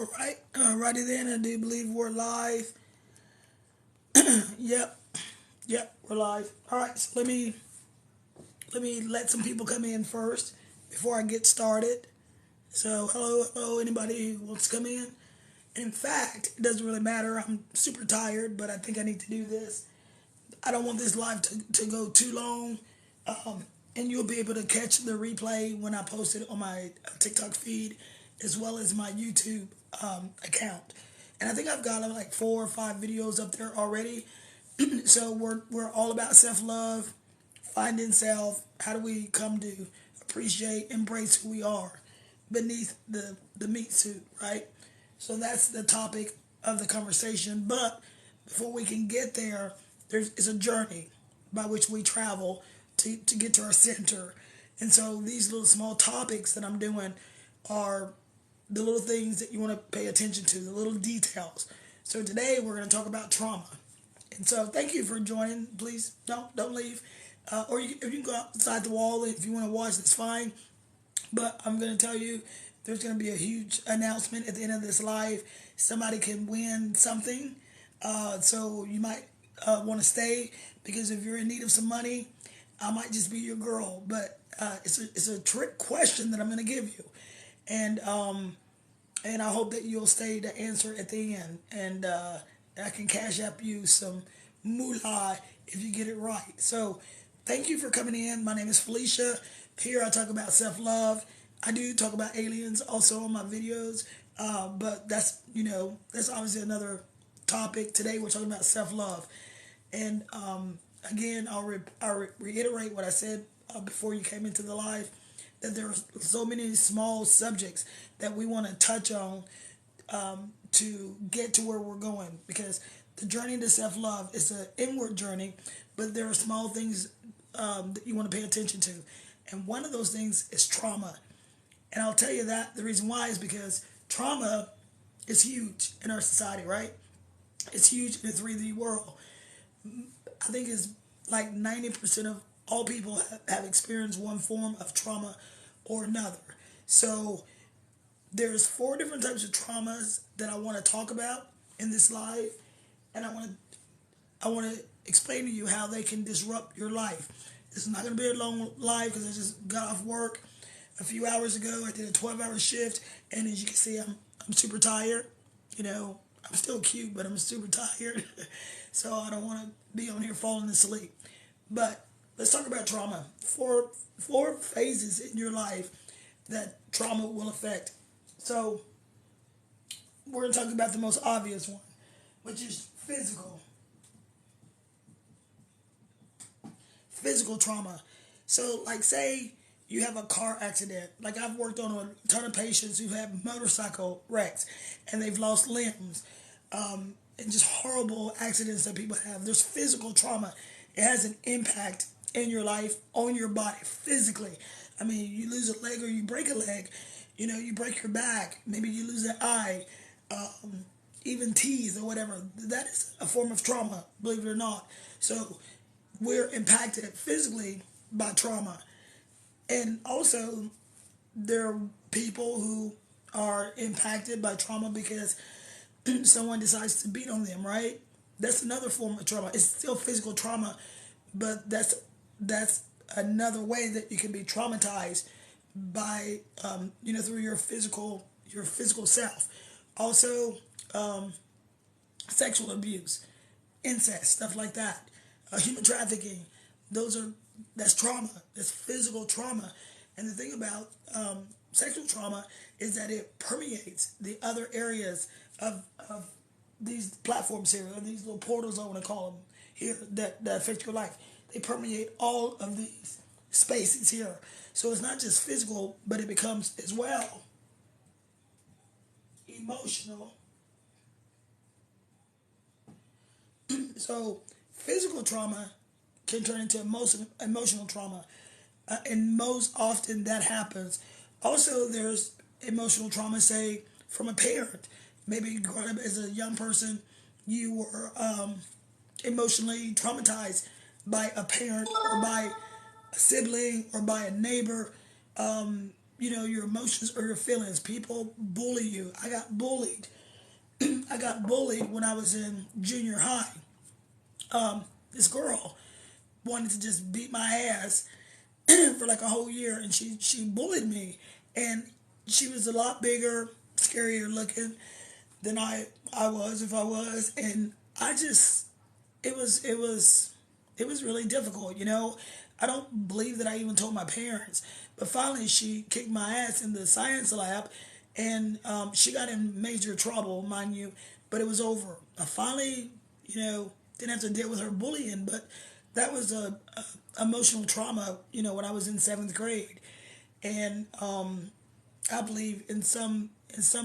All right, righty then. I do believe we're live. Yep, yep, we're live. All right, so let me let some people come in first before I get started. So hello, anybody who wants to come in. In fact, it doesn't really matter. I'm super tired, but I think I need to do this. I don't want this live to go too long, and you'll be able to catch the replay when I post it on my TikTok feed as well as my YouTube account. And I think I've got like 4 or 5 videos up there already. So we're all about self love, finding self. How do we come to appreciate, embrace who we are beneath the meat suit, right? So that's the topic of the conversation. But before we can get there, it's a journey by which we travel to get to our center. And so these little small topics that I'm doing are the little things that you want to pay attention to, the little details. So today we're going to talk about trauma. And so thank you for joining. Please don't leave. Or you can go outside the wall if you want to watch, that's fine. But I'm going to tell you, there's going to be a huge announcement at the end of this live. Somebody can win something. So you might want to stay, because if you're in need of some money, I might just be your girl. But it's a trick question that I'm going to give you. And I hope that you'll stay to answer at the end. And I can cash app you some moolah if you get it right. So thank you for coming in. My name is Felicia. Here I talk about self-love. I do talk about aliens also on my videos. But that's obviously another topic. Today we're talking about self-love. And again, I'll reiterate what I said before you came into the live, that there are so many small subjects that we want to touch on to get to where we're going, because the journey to self-love is an inward journey, but there are small things that you want to pay attention to. And one of those things is trauma. And I'll tell you that the reason why is because trauma is huge in our society, right? It's huge in the 3D world. I think it's like 90% of all people have experienced one form of trauma or another. So there's 4 different types of traumas that I want to talk about in this live, and I want to explain to you how they can disrupt your life. This is not going to be a long live because I just got off work a few hours ago. I did a 12-hour shift, and as you can see, I'm super tired. I'm still cute, but I'm super tired. So I don't want to be on here falling asleep. But let's talk about trauma. Four phases in your life that trauma will affect. So we're going to talk about the most obvious one, which is physical trauma. So like, say you have a car accident. Like, I've worked on a ton of patients who have motorcycle wrecks and they've lost limbs, and just horrible accidents that people have. There's physical trauma. It has an impact in your life, on your body, physically. I mean, you lose a leg or you break a leg, you break your back, maybe you lose an eye, even teeth or whatever. That is a form of trauma, believe it or not. So we're impacted physically by trauma. And also, there are people who are impacted by trauma because someone decides to beat on them, right? That's another form of trauma. It's still physical trauma, but that's another way that you can be traumatized by through your physical self. Also, sexual abuse, incest, stuff like that, human trafficking. That's trauma. That's physical trauma. And the thing about sexual trauma is that it permeates the other areas of these platforms here, or these little portals, I want to call them here, that affect your life. They permeate all of these spaces here. So it's not just physical, but it becomes as well emotional. So physical trauma can turn into emotional trauma. And most often that happens. Also, there's emotional trauma, say, from a parent. Maybe growing up as a young person, you were emotionally traumatized by a parent or by a sibling or by a neighbor. your emotions or your feelings. People bully you. I got bullied. I got bullied when I was in junior high. This girl wanted to just beat my ass for like a whole year, and she bullied me, and she was a lot bigger, scarier looking than I was if I was, and I just it was really difficult. I don't believe that I even told my parents, but finally she kicked my ass in the science lab, and she got in major trouble, mind you, but it was over. I finally, didn't have to deal with her bullying, but that was a emotional trauma, when I was in seventh grade, and I believe in some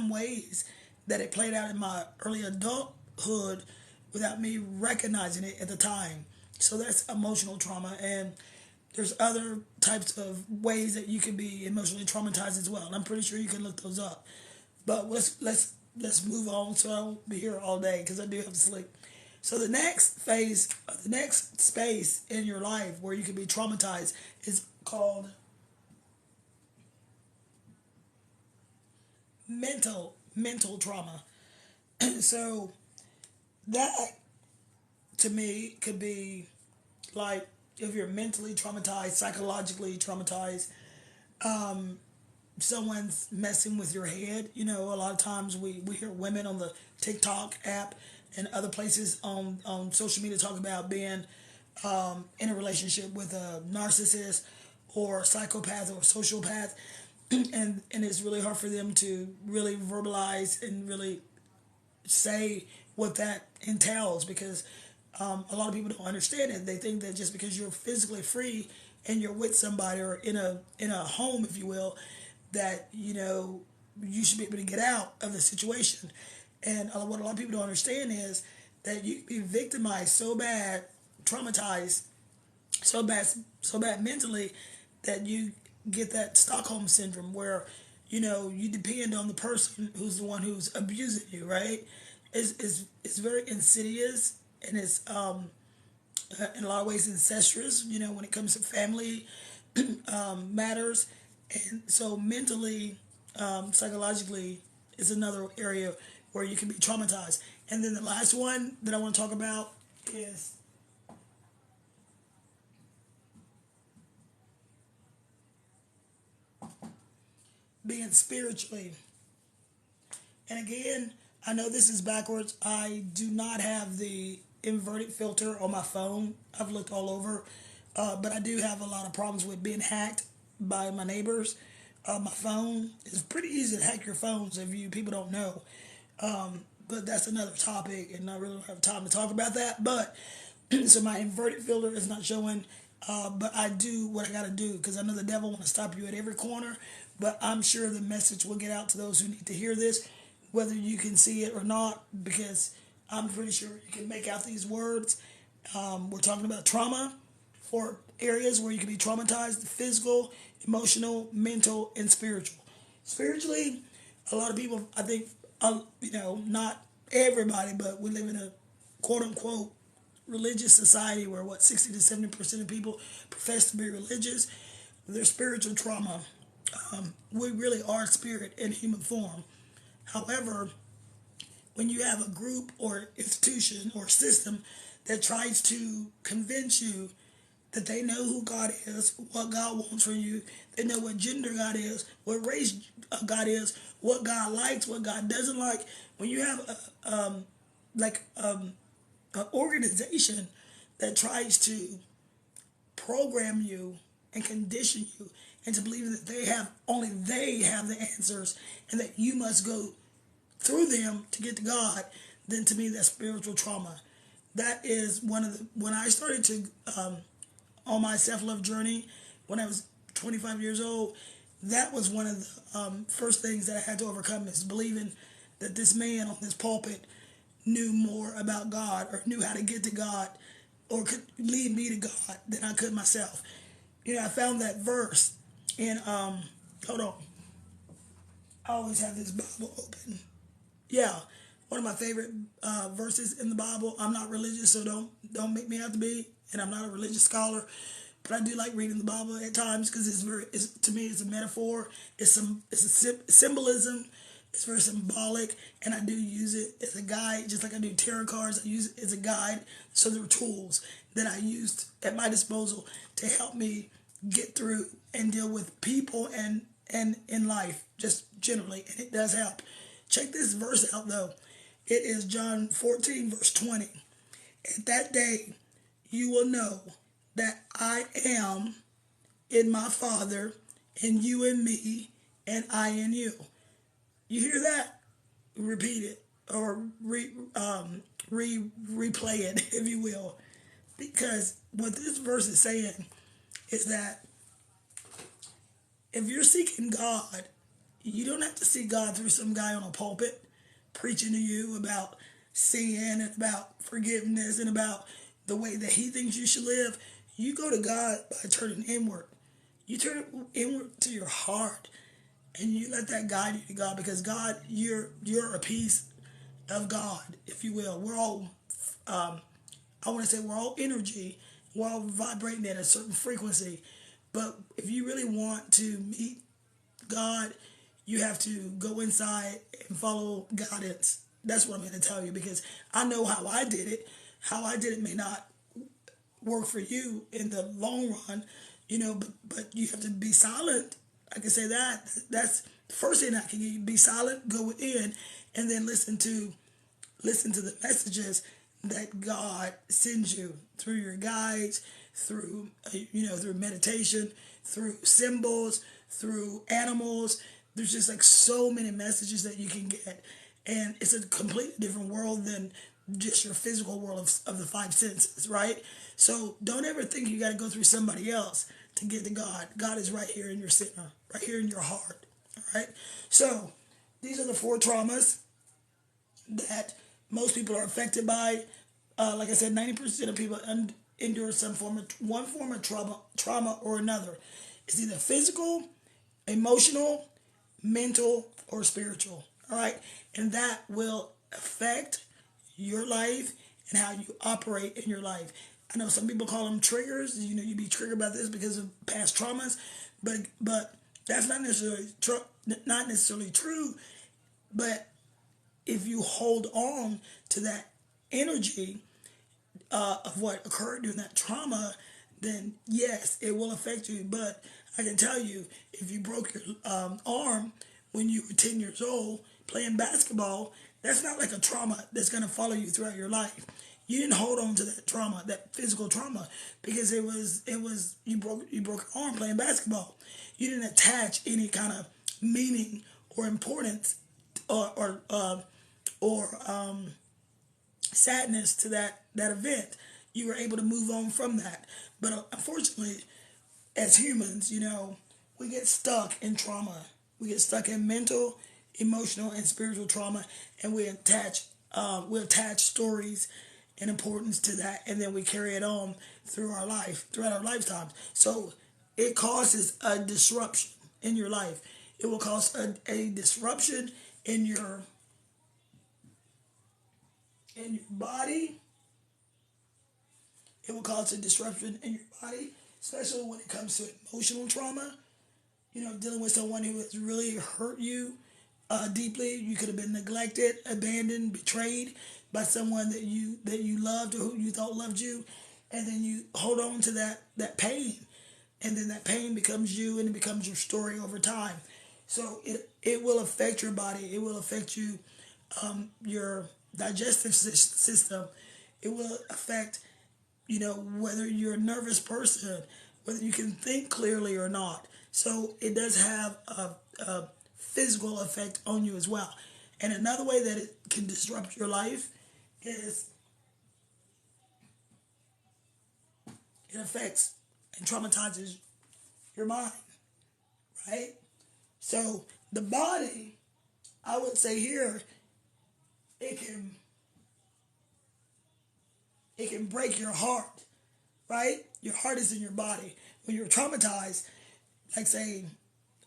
ways that it played out in my early adulthood without me recognizing it at the time. So that's emotional trauma, and there's other types of ways that you can be emotionally traumatized as well. And I'm pretty sure you can look those up. But let's move on so I won't be here all day because I do have to sleep. So the next phase, the next space in your life where you can be traumatized is called mental trauma. So that to me could be like if you're mentally traumatized, psychologically traumatized, someone's messing with your head. A lot of times we hear women on the TikTok app and other places on social media talk about being in a relationship with a narcissist or psychopath or sociopath, and it's really hard for them to really verbalize and really say what that entails because a lot of people don't understand it. They think that just because you're physically free and you're with somebody or in a home, if you will, that you should be able to get out of the situation. And what a lot of people don't understand is that you can be victimized so bad, traumatized so bad mentally that you get that Stockholm syndrome where you depend on the person who's the one who's abusing you, right? It's very insidious, and it's in a lot of ways incestuous, when it comes to family matters. And so mentally, psychologically is another area where you can be traumatized. And then the last one that I want to talk about is being spiritually. And again, I know this is backwards. I do not have the inverted filter on my phone. I've looked all over. But I do have a lot of problems with being hacked by my neighbors. My phone is pretty easy to hack your phones if you people don't know. But that's another topic, and I really don't have time to talk about that. But so my inverted filter is not showing, but I do what I got to do because I know the devil want to stop you at every corner. But I'm sure the message will get out to those who need to hear this, whether you can see it or not, because I'm pretty sure you can make out these words. We're talking about trauma for areas where you can be traumatized: physical, emotional, mental, and spiritual. Spiritually, a lot of people, I think, not everybody, but we live in a quote unquote religious society where 60 to 70% of people profess to be religious. Their spiritual trauma. We really are spirit in human form. However, when you have a group or institution or system that tries to convince you that they know who God is, what God wants from you, they know what gender God is, what race God is, what God likes, what God doesn't like. When you have an organization that tries to program you and condition you into believing that they have the answers and that you must go through them to get to God, then to me that's spiritual trauma. That is when I started to on my self-love journey when I was 25 years old, that was one of the first things that I had to overcome is believing that this man on this pulpit knew more about God or knew how to get to God or could lead me to God than I could myself. I found that verse in, hold on, I always have this Bible open. Yeah, one of my favorite verses in the Bible. I'm not religious, so don't make me have to be, and I'm not a religious scholar. but I do like reading the Bible at times because to me, it's a metaphor. It's a symbolism. It's very symbolic, and I do use it as a guide, just like I do tarot cards. I use it as a guide. So there are tools that I used at my disposal to help me get through and deal with people and in life, just generally, and it does help. Check this verse out, though. It is John 14, verse 20. At that day, you will know that I am in my Father, and you in me, and I in you. You hear that? Repeat it or replay it, if you will. Because what this verse is saying is that if you're seeking God, you don't have to see God through some guy on a pulpit preaching to you about sin and about forgiveness and about the way that he thinks you should live. You go to God by turning inward. You turn inward to your heart, and you let that guide you to God, because God, you're a piece of God, if you will. We're all, I want to say, we're all energy. We're all vibrating at a certain frequency. But if you really want to meet God, you have to go inside and follow guidance. That's what I'm going to tell you, because I know how I did it. How I did it may not work for you in the long run, but you have to be silent. I can say that. That's the first thing I can give you. Be silent, go within, and then listen to the messages that God sends you through your guides, through through meditation, through symbols, through animals. There's just like so many messages that you can get, and it's a completely different world than just your physical world of the five senses, right? So don't ever think you got to go through somebody else to get to God. God is right here in your center, right here in your heart, all right? So these are the 4 traumas that most people are affected by. Like I said, 90% of people endure one form of trauma or another. It's either physical, emotional, mental, or spiritual. All right, and that will affect your life and how you operate in your life. I know some people call them triggers. You be triggered by this because of past traumas, but that's not necessarily true. But if you hold on to that energy of what occurred during that trauma, then yes, it will affect you. But I can tell you, if you broke your arm when you were 10 years old playing basketball, that's not like a trauma that's going to follow you throughout your life. You didn't hold on to that trauma, that physical trauma, because it was you broke your arm playing basketball. You didn't attach any kind of meaning or importance or sadness to that event. You were able to move on from that. But unfortunately, as humans, we get stuck in trauma. We get stuck in mental, emotional, and spiritual trauma, and we attach stories and importance to that, and then we carry it on throughout our lifetimes. So it causes a disruption in your life. It will cause a disruption in your body. It will cause a disruption in your body, especially when it comes to emotional trauma. Dealing with someone who has really hurt you deeply. You could have been neglected, abandoned, betrayed by someone that you loved or who you thought loved you, and then you hold on to that pain, and then that pain becomes you, and it becomes your story over time. So it will affect your body. It will affect you, your digestive system. It will affect whether you're a nervous person, whether you can think clearly or not. So it does have a physical effect on you as well. And another way that it can disrupt your life is it affects and traumatizes your mind, right? So the body, I would say here, it can break your heart, right? Your heart is in your body. When you're traumatized, like say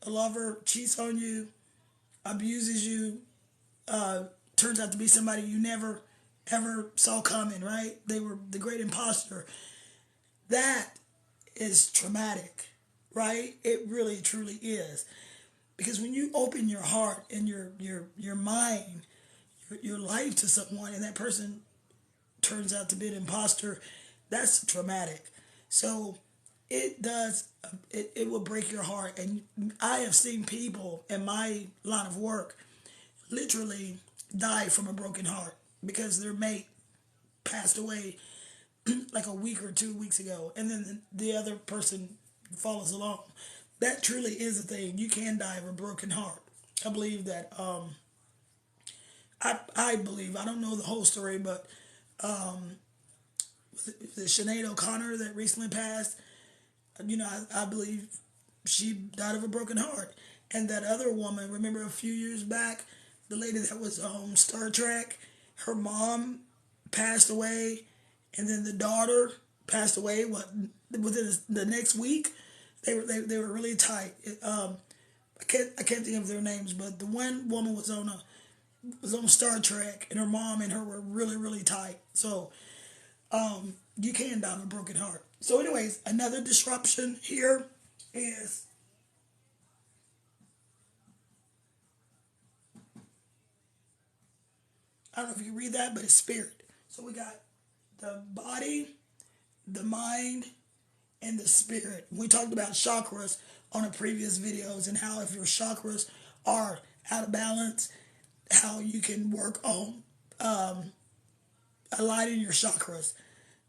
a lover cheats on you, abuses you, turns out to be somebody you never ever saw coming, right? They were the great imposter. That is traumatic, right? It really truly is. Because when you open your heart and your mind, your life to someone, and that person turns out to be an imposter, that's traumatic. So it does, it will break your heart. And I have seen people in my line of work literally die from a broken heart because their mate passed away like a week or 2 weeks ago, and then the other person follows along. That truly is a thing. You can die of a broken heart. I believe that. I believe, I don't know the whole story, but the Sinead O'Connor that recently passed, I believe she died of a broken heart. And that other woman, remember a few years back, the lady that was on Star Trek, her mom passed away, and then the daughter passed away. What, within the next week? They were really tight. I can't think of their names, but the one woman was on Star Trek, and her mom and her were really really tight. So you can die of a broken heart. So, anyways, another disruption here is, I don't know if you can read that, but it's spirit. So we got the body, the mind, and the spirit. We talked about chakras on a previous videos, and how if your chakras are out of balance, how you can work on aligning your chakras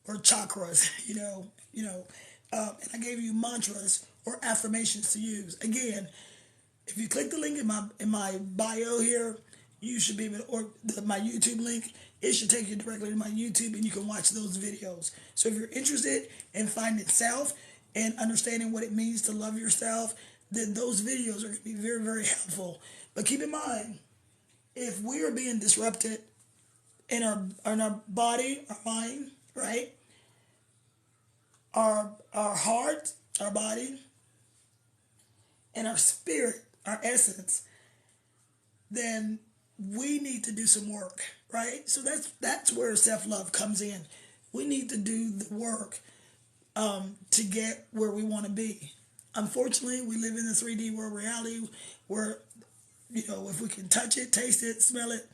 or chakras. And I gave you mantras or affirmations to use. Again, if you click the link in my bio here, you should be able to, or my YouTube link, it should take you directly to my YouTube, and you can watch those videos. So if you're interested in finding self and understanding what it means to love yourself, then those videos are going to be very, very helpful. But keep in mind, if we are being disrupted in our body, our mind, right, our heart, our body, and our spirit, our essence, then we need to do some work, right? So that's where self-love comes in. We need to do the work to get where we want to be. Unfortunately, we live in the 3D world reality where, if we can touch it, taste it, smell it,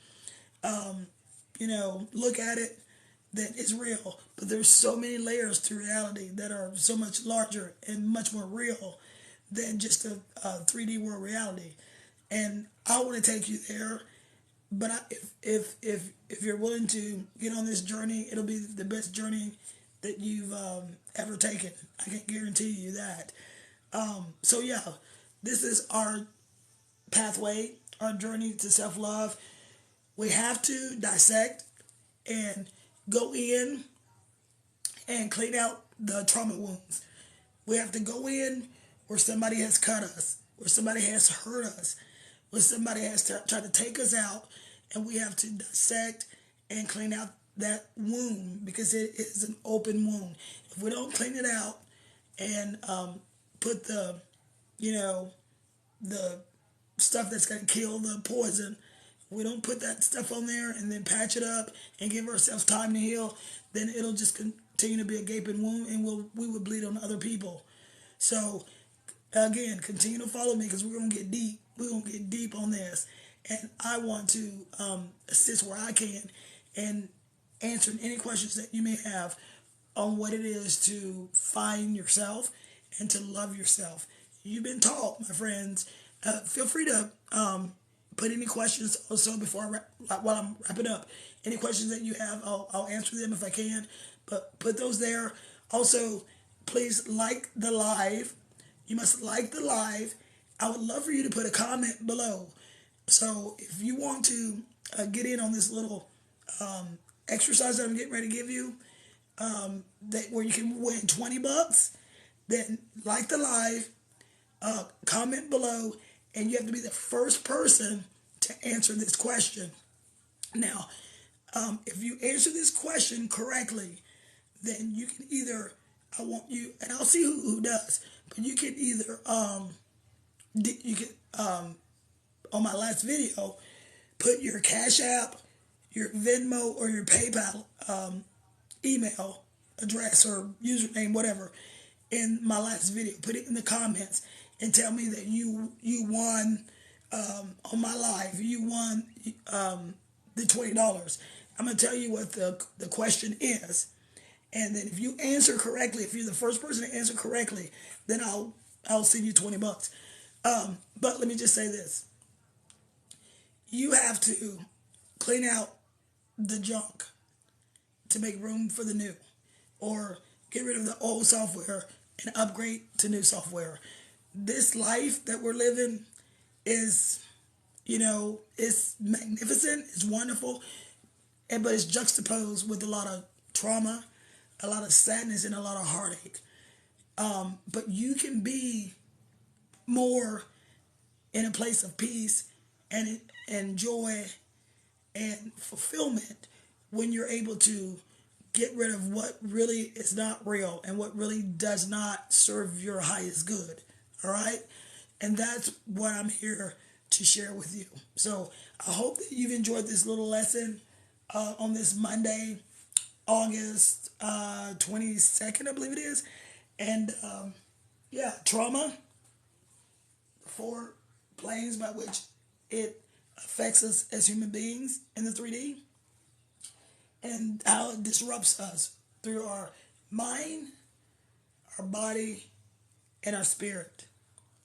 look at it, then it's real. But there's so many layers to reality that are so much larger and much more real than just a 3D world reality. And I want to take you there. But if you're willing to get on this journey, it'll be the best journey that you've ever taken. I can guarantee you that. So yeah, this is our pathway, our journey to self-love. We have to dissect and go in and clean out the trauma wounds. We have to go in where somebody has cut us, where somebody has hurt us, where somebody has tried to take us out, and we have to dissect and clean out that wound, because it is an open wound. If we don't clean it out and put the stuff that's going to kill the poison, we don't put that stuff on there and then patch it up and give ourselves time to heal, then it'll just continue to be a gaping wound, and we will bleed on other people. So again, continue to follow me, because we're gonna get deep. We're gonna get deep on this, and I want to assist where I can and answering any questions that you may have on what it is to find yourself and to love yourself. You've been taught, my friends. Feel free to put any questions also while I'm wrapping up. Any questions that you have, I'll answer them if I can. But put those there. Also, please like the live. You must like the live. I would love for you to put a comment below. So if you want to get in on this little exercise that I'm getting ready to give you, where you can win $20, then like the live, comment below, and you have to be the first person to answer this question. Now, if you answer this question correctly, then you can either, I want you, and I'll see who does, but you can either, on my last video, put your Cash App, your Venmo, or your PayPal email address or username, whatever, in my last video. Put it in the comments and tell me that you won on my live. You won the $20. I'm gonna tell you what the question is, and then if you answer correctly, if you're the first person to answer correctly, then I'll send you $20. But let me just say this: you have to clean out the junk to make room for the new, or get rid of the old software and upgrade to new software. This life that we're living is, it's magnificent, it's wonderful, but it's juxtaposed with a lot of trauma, a lot of sadness, and a lot of heartache. But you can be more in a place of peace and joy and fulfillment when you're able to get rid of what really is not real and what really does not serve your highest good. All right? And that's what I'm here to share with you. So I hope that you've enjoyed this little lesson on this Monday, August 22nd, I believe it is. And trauma, the four planes by which it affects us as human beings in the 3D, and how it disrupts us through our mind, our body, and our spirit.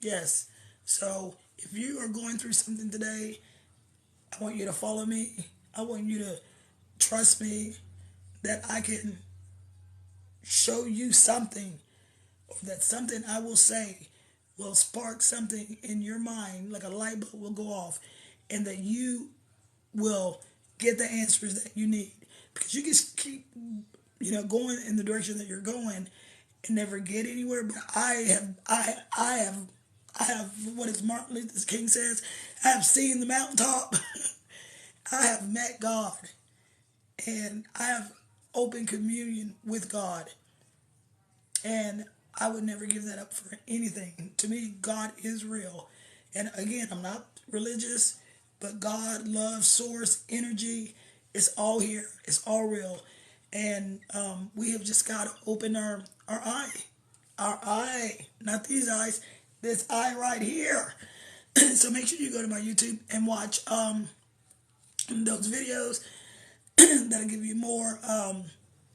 Yes. So if you are going through something today, I want you to follow me. I want you to trust me that I can show you something, or that something I will say will spark something in your mind, like a light bulb will go off, and that you will get the answers that you need. Because you just keep, going in the direction that you're going and never get anywhere. But I have what is Martin Luther King says, I have seen the mountaintop. I have met God, and I have open communion with God, and I would never give that up for anything. To me, God is real. And again, I'm not religious, but God, love, source, energy, it's all here. It's all real. And we have just got to open our eye. Our eye. Not these eyes. This eye right here. So make sure you go to my YouTube and watch those videos. That'll give you more, a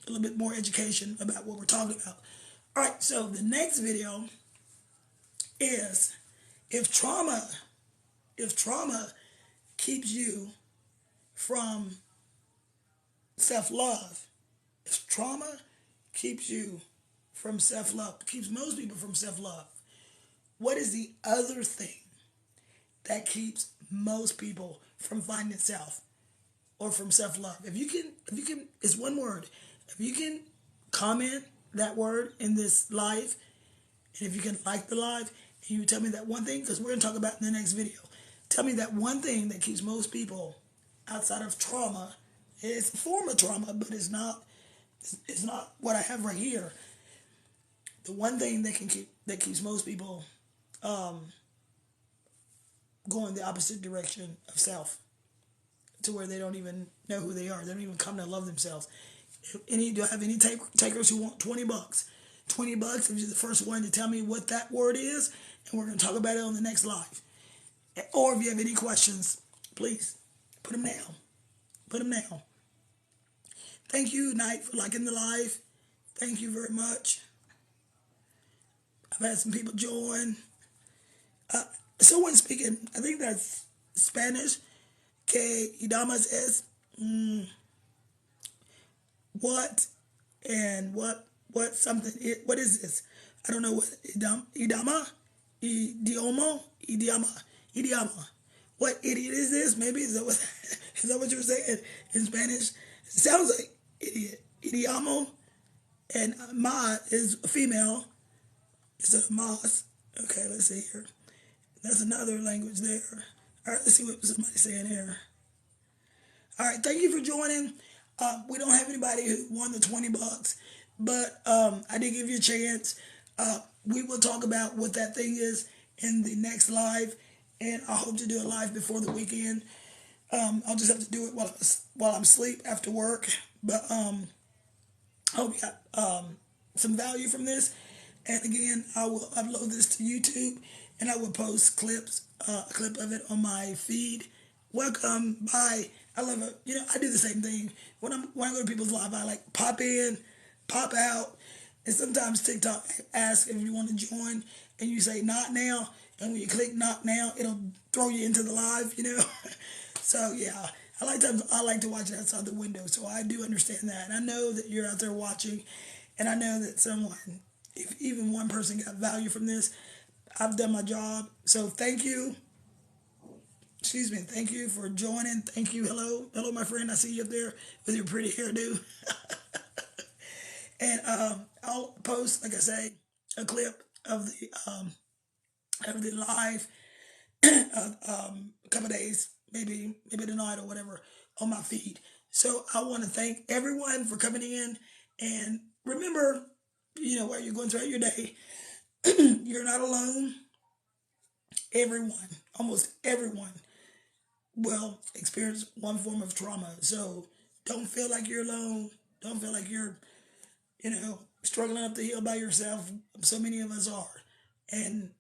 little bit more education about what we're talking about. All right, so the next video is if trauma keeps you from self-love, if trauma keeps you from self-love, keeps most people from self-love, what is the other thing that keeps most people from finding self or from self-love? If you can, it's one word. If you can comment that word in this live, and if you can like the live, and you tell me that one thing, because we're going to talk about in the next video. Tell me that one thing that keeps most people outside of trauma. It's a form of trauma, but it's not what I have right here. The one thing that keeps most people going the opposite direction of self, to where they don't even know who they are. They don't even come to love themselves. Do I have any takers who want $20? $20 if you're the first one to tell me what that word is, and we're going to talk about it on the next live. Or if you have any questions, please put them down. Put them down. Thank you, Knight, for liking the live. Thank you very much. I've had some people join. Someone speaking, I think that's Spanish. Que Idama says, what and what something, what is this? I don't know what, Idama? Idioma. What idiot is this? Maybe is that what you were saying in Spanish? It sounds like idiot. Idioma. And ma is a female instead of mas. Okay, let's see here. That's another language there. All right, let's see what somebody's saying here. All right, thank you for joining. We don't have anybody who won the $20, but I did give you a chance. We will talk about what that thing is in the next live, and I hope to do a live before the weekend. I'll just have to do it while I'm asleep after work. But I hope you got some value from this, And again, I will upload this to YouTube, and I will post a clip of it on my feed. Welcome, bye. I love it. You know, I do the same thing when I go to people's live. I like pop in, pop out, and sometimes TikTok asks if you want to join, and you say not now, and when you click not now, it'll throw you into the live. You know, so yeah. I like to watch it outside the window, so I do understand that, and I know that you're out there watching, and I know that someone, if even one person got value from this, I've done my job. So thank you. Excuse me. Thank you for joining. Thank you. Hello, my friend. I see you up there with your pretty hairdo. And I'll post, like I say, a clip of the live a couple days, maybe tonight or whatever, on my feed. So I want to thank everyone for coming in, and remember, you know, while you're going throughout your day, you're not alone. Everyone, almost everyone, will experience one form of trauma. So don't feel like you're alone. Don't feel like you're, struggling up the hill by yourself. So many of us are. And,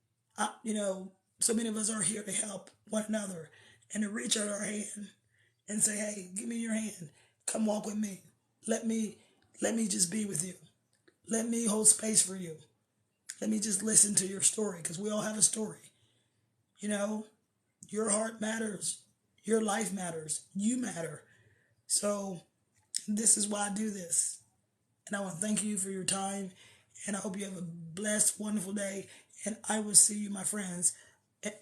so many of us are here to help one another and to reach out our hand and say, hey, give me your hand. Come walk with me. Let me, let me just be with you. Let me hold space for you. Let me just listen to your story, because we all have a story. You know, your heart matters. Your life matters. You matter. So this is why I do this. And I want to thank you for your time. And I hope you have a blessed, wonderful day. And I will see you, my friends,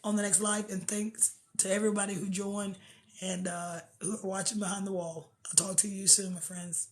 on the next live. And thanks to everybody who joined and who are watching behind the wall. I'll talk to you soon, my friends.